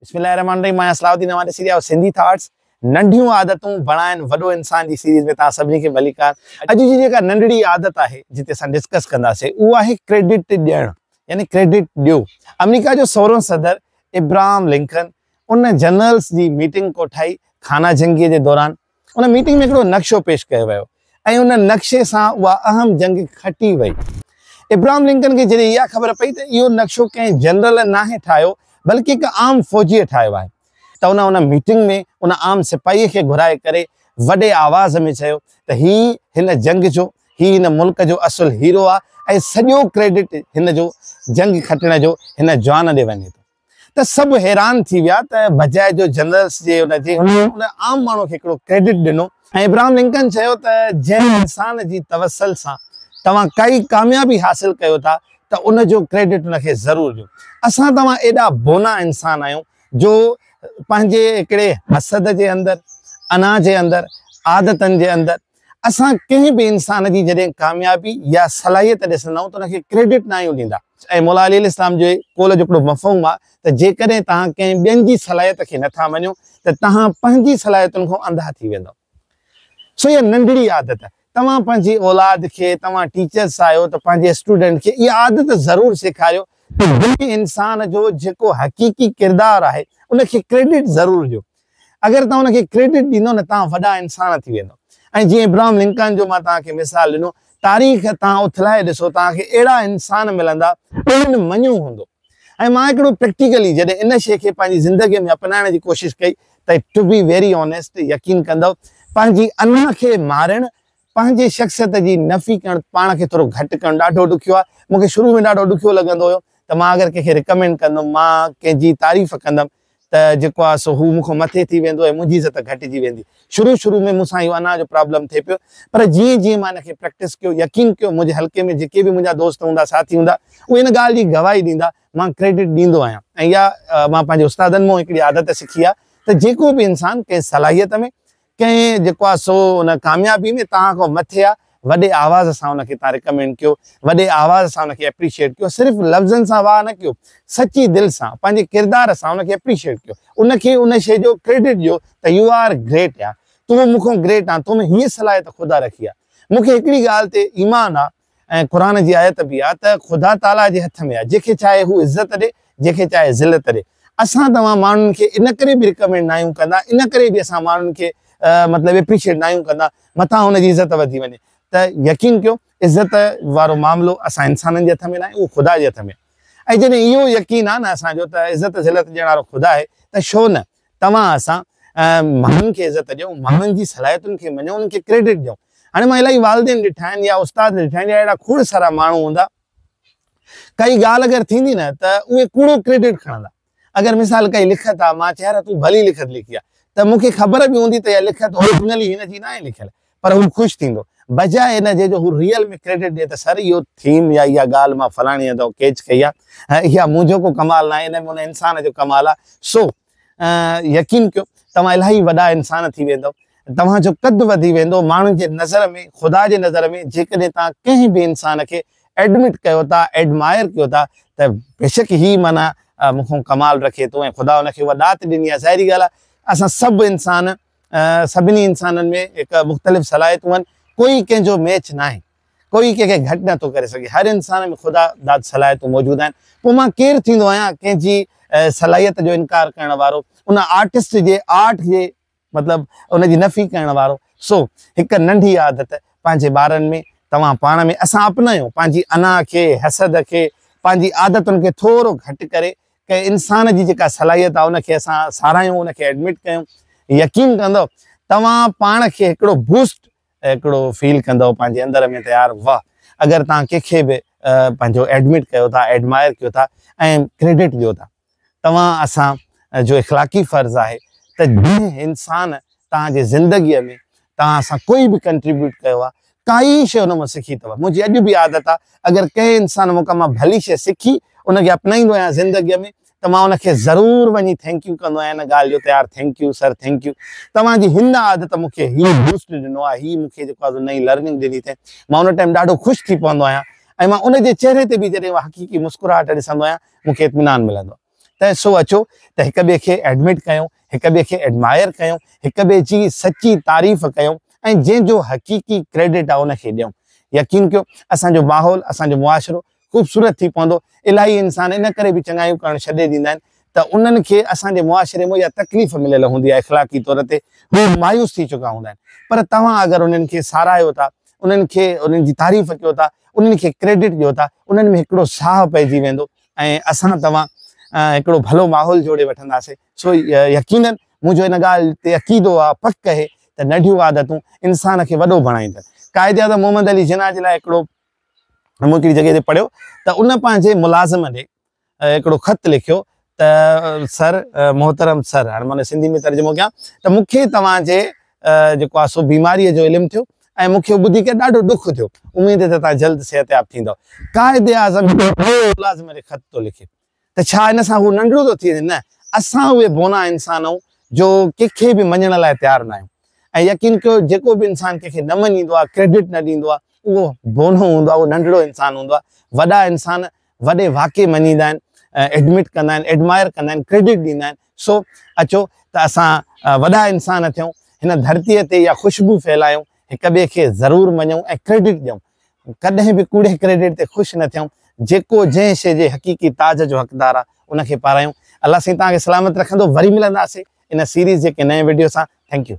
बिस्मिल्लाहिर्रहमानिर्रहीम। मैं असलाउद्दीन हमारे सीरीज और सिंधी थॉट्स नंढियों आदतूं बणाइन वडो इंसान जी सीरीज में ता सभी के भलीकार। अज जी जेका नंढड़ी आदत है जिते असां डिस्कस कंदासीं उहा है क्रेडिट ॾियण, यानी क्रेडिट ॾियो। अमेरिका जो 16हों सदर इब्राहिम लिंकन उन जनरल्स जी मीटिंग को ठाई खाना जंगी के दौरान। उन मीटिंग में हिकिड़ो नक्शो पेश कयो वियो ऐं उन नक्शे सां उहा अहम जंग खटी वई। इब्राहिम लिंकन के जॾहिं इहा ख़बर पई त इहो नक्शो कंहिं जनरल नाहे ठाहियो बल्कि एक आम फौजी ठाहियो आहे त उन मीटिंग में उन आम सिपाही के घुराए करे वडे आवाज़ में चयो त ही हिन जंग जो हिन मुल्क जो असुल हीरो आहे ऐं सॼो क्रेडिट हिन जो जंग खटण जो हिन जवान ॾे वञे थो। त सब हैरान थी विया त बजाय जो जनरल्स जे उन आम माण्हू खे हिकिड़ो क्रेडिट ॾिनो ऐं इब्राहिम लिंकन चयो त जंहिं इंसान जी तवसल सां तव्हां काई कामयाबी हासिल कयो था त उन जो क्रेडिट उनखे ज़रूर ॾियो। असां तव्हां एॾा बोना इंसान आहियूं जो पंहिंजे हिकिड़े हसद जे अंदरि, अना जे अंदरि, आदतनि जे अंदरि असां कंहिं बि इंसान जी जॾहिं कामयाबी या सलाहियत ॾिसंदा आहियूं त उनखे क्रेडिट न आहियूं ॾींदा। ऐं मौला अली इस्लाम जो कोल जो हिकिड़ो मफ़हूम आहे त जेकॾहिं तव्हां कंहिं ॿियनि जी सलाहियत खे नथा मञो त तव्हां पंहिंजी सलाहियतुनि खां अंधा थी वेंदो। सो इहा नंढड़ी आदत आहे। तव्हां पंहिंजी औलाद खे, तव्हां टीचर्स आहियो त पंहिंजे स्टूडेंट खे इहा आदत ज़रूर सेखारियो त ॿिए इंसान जो जेको हक़ीक़ी किरदारु आहे उनखे क्रेडिट ज़रूर ॾियो। अगरि तव्हां उनखे क्रेडिट ॾींदो न तव्हां वॾा इंसान थी वेंदो। ऐं जीअं इब्राहिम लिंकन जो मां तव्हांखे मिसाल ॾिनो, तारीख़ तव्हां उथलाए ॾिसो तव्हांखे अहिड़ा इंसान मिलंदा उन्हनि मञियो हूंदो। ऐं मां हिकिड़ो प्रैक्टिकली जॾहिं इन शइ खे पंहिंजी ज़िंदगीअ में अपनाइण जी कोशिशि कई त टू बी वेरी ऑनेस्ट यकीन कंदव पंहिंजी अना खे मारणु, पंहिंजे शख़्सियत जी नफ़ी करणु, पाण खे थोरो घटि करणु ॾाढो ॾुखियो आहे। मूंखे शुरू में ॾाढो ॾुखियो लॻंदो हुयो त मां अगरि कंहिंखे रिकमेंड कंदुमि, मां कंहिंजी तारीफ़ कंदुमि त जेको आहे सो हू मूंखां मथे थी वेंदो ऐं मुंहिंजी इज़त घटिजी वेंदी। शुरू में मूंसां इहो अना जो प्रॉब्लम थिए पियो, पर जीअं जीअं मां हिनखे प्रैक्टिस कयो, यकीन कयो मुंहिंजे हल्के में जेके बि मुंहिंजा दोस्त हूंदा, साथी हूंदा, उहे इन ॻाल्हि जी गवाही ॾींदा मां क्रेडिट ॾींदो आहियां। ऐं इहा मां पंहिंजे उस्तादनि मां हिकिड़ी आदत सिखी आहे त जेको बि इंसान कंहिं सलाहियत में, कंहिं जेको आहे सो उन कामयाबी में तव्हां खां मथे आहे, वॾे आवाज़ सां उनखे तव्हां रिकमेंड कयो, वॾे आवाज़ सां उनखे एप्रिशिएट कयो। सिर्फ़ु लफ़्ज़नि सां वाह न कयो, सची दिलि सां पंहिंजे किरदार सां उनखे एप्रिशिएट कयो, उनखे उन शइ जो क्रेडिट ॾियो त यू आर ग्रेट यार, तूं मूंखां ग्रेट आहे, तूं में हीअ सलाहियत ख़ुदा रखी आहे। मूंखे हिकिड़ी ॻाल्हि ते ईमान आहे ऐं क़ुर जी आयत बि आहे त ख़ुदा ताला जे हथ में आहे, जंहिंखे चाहे हू इज़त ॾे, जंहिंखे चाहे ज़िलत ॾे। असां तव्हां माण्हुनि खे इन करे बि रिकमेंड न आहियूं कंदा, इन करे बि असां माण्हुनि खे मतिलबु एप्रिशिएट न आहियूं कंदा मथां हुनजी इज़त वधी वञे त यकीन कयो इज़त वारो मामिलो असां इंसाननि जे हथ में न आहे, उहो ख़ुदा जे हथ में। ऐं जॾहिं इहो यकीन आहे न असांजो त इज़त ज़िलत ॾियण वारो ख़ुदा आहे त छो न तव्हां असां माण्हुनि खे इज़त ॾियूं, माण्हुनि जी सलाहियतुनि खे मञूं, उन्हनि खे क्रेडिट ॾियूं। हाणे मां इलाही वालदेन ॾिठा आहिनि या उस्ताद ॾिठा आहिनि या अहिड़ा खोड़ सारा माण्हू हूंदा, काई ॻाल्हि अगरि थींदी न त उहे कूड़ो क्रेडिट खणंदा। अगरि मिसाल काई लिखत आहे, मां चयां तूं भली लिखत लिखी आहे त मूंखे ख़बर बि हूंदी त इहा लिखत ओरिजिनली हिन जी न आहे लिखियल, पर हू ख़ुशि थींदो बजाए हिन जे जो हू रियल में क्रेडिट ॾिए त सर इहो थीम या इहा ॻाल्हि मां फलाणी हंधि कैच कई आहे, इहा मुंहिंजो को कमाल न आहे, हिन में उन इंसान जो कमाल आहे। सो यकीन कयो तव्हां इलाही वॾा इंसान थी वेंदव, तव्हांजो कदु वधी वेंदो माण्हुनि जे नज़र में, ख़ुदा जे नज़र में। जेकॾहिं तव्हां कंहिं बि इंसान खे एडमिट कयो था, एडमायर कयो था त बेशक ही माना मूंखां कमाल रखे थो ऐं ख़ुदा हुनखे उहा दात ॾिनी आहे, ज़ाहिरी ॻाल्हि आहे। असां सभु इंसान, सभिनी इंसाननि में हिकु मुख़्तलिफ़ सलाहियतूं आहिनि, कोई कंहिंजो मैच न आहे, कोई कंहिंखे घटि नथो करे सघे, हर इंसान में ख़ुदा दात सलाहियतूं मौजूदु आहिनि। पोइ मां केरु थींदो आहियां कंहिंजी सलाहियत जो इनकार करण वारो, उन आर्टिस्ट जे आर्ट जे मतिलबु उनजी नफ़ी करण वारो। सो हिकु नंढी आदत पंहिंजे ॿारनि में, तव्हां पाण में असां अपनायूं, पंहिंजी अना खे, हसद खे, पंहिंजी आदतुनि खे थोरो घटि करे कंहिं इंसान जी जेका सलाहियत आहे उनखे असां सारायूं, उनखे एडमिट कयूं। यकीन कंदव तव्हां पाण खे हिकिड़ो बूस्ट हिकिड़ो फील कंदव पंहिंजे अंदर में त यार वाह, अगरि तव्हां कंहिंखे बि पंहिंजो एडमिट कयो था, एडमायर कयो था ऐं क्रेडिट ॾियो था, तव्हां असां जो इख़लाक़ी फ़र्ज़ु आहे त जंहिं इंसान तव्हांजे ज़िंदगीअ में तव्हां सां कोई बि कंट्रीब्यूट कयो आहे, काई शइ हुन मां सिखी अथव। मुंहिंजी अॼु बि आदत आहे, अगरि कंहिं इंसान मूंखां मां भली शइ सिखी उनखे अपनाईंदो आहियां ज़िंदगीअ में त मां उनखे ज़रूरु वञी थैंक यू कंदो आहियां इन ॻाल्हि जो त यार thank U sir, thank U, तव्हांजी हिन आदत मूंखे हीअ बूस्ट ॾिनो आहे, हीअ मूंखे जेको आहे नई लर्निंग ॾिनी अथई। मां उन टाइम ॾाढो ख़ुशि थी पवंदो आहियां ऐं मां उनजे चहिरे ते बि जॾहिं हक़ीक़ी मुस्कुराहट ॾिसंदो आहियां मूंखे इत्मीनान मिलंदो आहे। त सो अचो त हिक ॿिए खे एडमिट कयूं, हिक ॿिए खे एडमायर कयूं, हिक ॿिए जी सची तारीफ़ कयूं ऐं जंहिंजो हक़ीक़ी क्रेडिट आहे उनखे ॾियूं। यकीन कयो असांजो माहौल, असांजो मुआशिरो ख़ूबसूरत थी पवंदो। इलाही इंसान इन करे बि चङायूं करणु छॾे ॾींदा आहिनि त उन्हनि खे असांजे मुआशिरे में इहा तकलीफ़ मिलियल हूंदी आहे इख़लाक़ी तौर ते, हू मायूस थी चुका हूंदा आहिनि। पर तव्हां अगरि उन्हनि खे साराहियो था, उन्हनि खे उन्हनि जी तारीफ़ कयो था, उन्हनि खे क्रेडिट ॾियो था, उन्हनि में हिकिड़ो साह पइजी वेंदो ऐं असां तव्हां हिकिड़ो भलो माहौल जोड़े वठंदासीं। सो यकीनन मुंहिंजो इन ॻाल्हि ते अक़ीदो आहे, पक आहे त नंढियूं आदतूं इंसान खे वॾो बणाईंदड़। काइदे आज़म मोहम्मद अली जिन्ना जे लाइ हिकिड़ो मूं हिकिड़ी जॻह ते पढ़ियो त उन पंहिंजे मुलाज़िम ॾे हिकिड़ो ख़त लिखियो त सर, मोहतरम सर, हाणे मां सिंधी में तर्जुमो कयां त मूंखे तव्हांजे जेको आहे सो बीमारीअ जो इल्मु थियो ऐं मूंखे ॿुधी करे ॾाढो ॾुख थियो। उमेद आहे त तव्हां जल्द सिहतयाब थींदव। काइदे आज़म मुलाज़िम ॾे ख़त थो लिखे त छा हिन सां हू नंढिड़ो थो थी वञे? न, असां उहे बोना इंसान आहियूं जो कंहिंखे बि मञण लाइ तयारु न आहियूं। ऐं यकीन कयो जेको बि इंसान कंहिंखे न मञींदो आहे, क्रेडिट न ॾींदो आहे, उहो बोनो हूंदो आहे, उहो नंढिड़ो इंसान हूंदो आहे। वॾा इंसान वॾे वाक़े मञींदा आहिनि, एडमिट कंदा आहिनि, एडमायर कंदा आहिनि, क्रेडिट ॾींदा आहिनि। सो अचो त असां वॾा इंसान थियूं, हिन धरतीअ ते इहा ख़ुशबू फैलायूं, हिक ॿिए खे ज़रूरु मञूं ऐं क्रेडिट ॾियूं। कॾहिं बि कूड़े क्रेडिट ते ख़ुशि न थियूं। जेको जंहिं शइ जे हक़ीक़ी ताज जो हक़दारु आहे उनखे पारायूं। अलाह साईं तव्हांखे सलामत रखंदो। वरी मिलंदासीं इन सीरीज़ जे के नए वीडियो सां। Thank U.